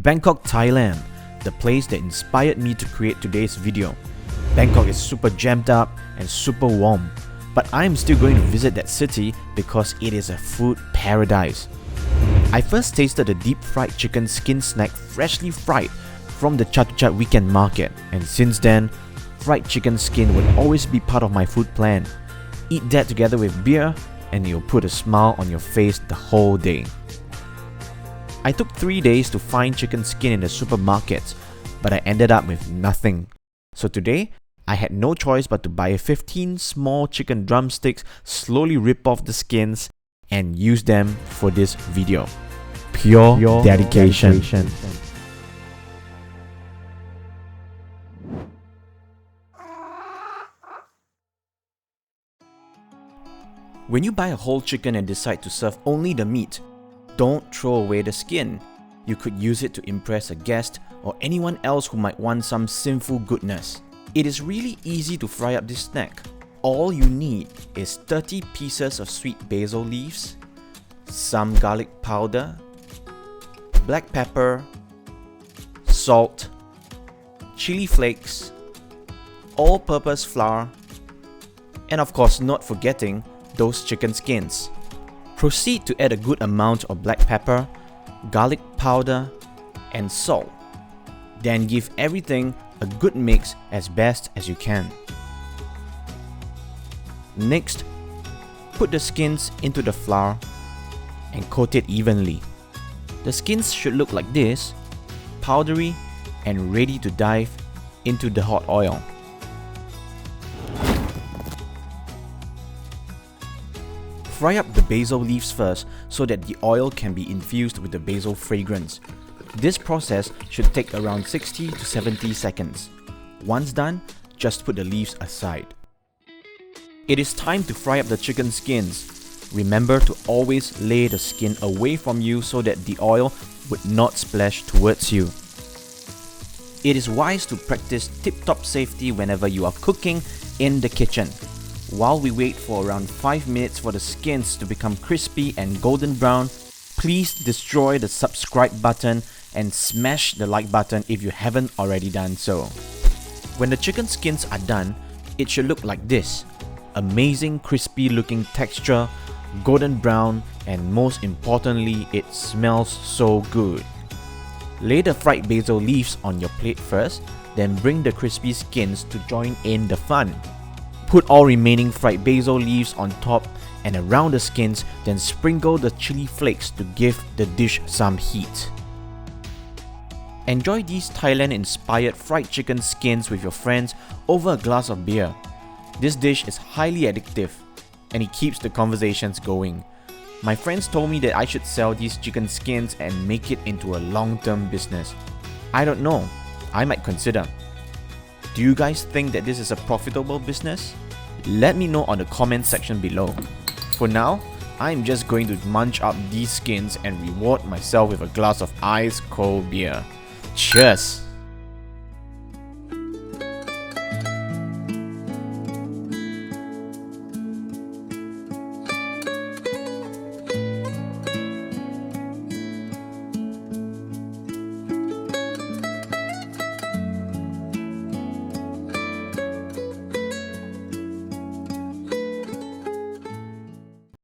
Bangkok, Thailand, the place that inspired me to create today's video. Bangkok is super jammed up and super warm, but I'm still going to visit that city because it is a food paradise. I first tasted the deep fried chicken skin snack freshly fried from the Chatuchak weekend market, and since then, fried chicken skin would always be part of my food plan. Eat that together with beer and you'll put a smile on your face the whole day. I took 3 days to find chicken skin in the supermarkets, but I ended up with nothing. So today, I had no choice but to buy 15 small chicken drumsticks, slowly rip off the skins, and use them for this video. Pure dedication. When you buy a whole chicken and decide to serve only the meat, don't throw away the skin. You could use it to impress a guest or anyone else who might want some sinful goodness. It is really easy to fry up this snack. All you need is 30 pieces of sweet basil leaves, some garlic powder, black pepper, salt, chili flakes, all-purpose flour, and of course not forgetting those chicken skins. Proceed to add a good amount of black pepper, garlic powder, and salt. Then give everything a good mix as best as you can. Next, put the skins into the flour and coat it evenly. The skins should look like this, powdery and ready to dive into the hot oil. Fry up the basil leaves first so that the oil can be infused with the basil fragrance. This process should take around 60 to 70 seconds. Once done, just put the leaves aside. It is time to fry up the chicken skins. Remember to always lay the skin away from you so that the oil would not splash towards you. It is wise to practice tip-top safety whenever you are cooking in the kitchen. While we wait for around 5 minutes for the skins to become crispy and golden brown, please destroy the subscribe button and smash the like button if you haven't already done so. When the chicken skins are done, it should look like this. Amazing crispy looking texture, golden brown, and most importantly, it smells so good. Lay the fried basil leaves on your plate first, then bring the crispy skins to join in the fun. Put all remaining fried basil leaves on top and around the skins, then sprinkle the chili flakes to give the dish some heat. Enjoy these Thailand-inspired fried chicken skins with your friends over a glass of beer. This dish is highly addictive and it keeps the conversations going. My friends told me that I should sell these chicken skins and make it into a long-term business. I don't know, I might consider. Do you guys think that this is a profitable business? Let me know on the comment section below. For now, I'm just going to munch up these skins and reward myself with a glass of ice cold beer. Cheers!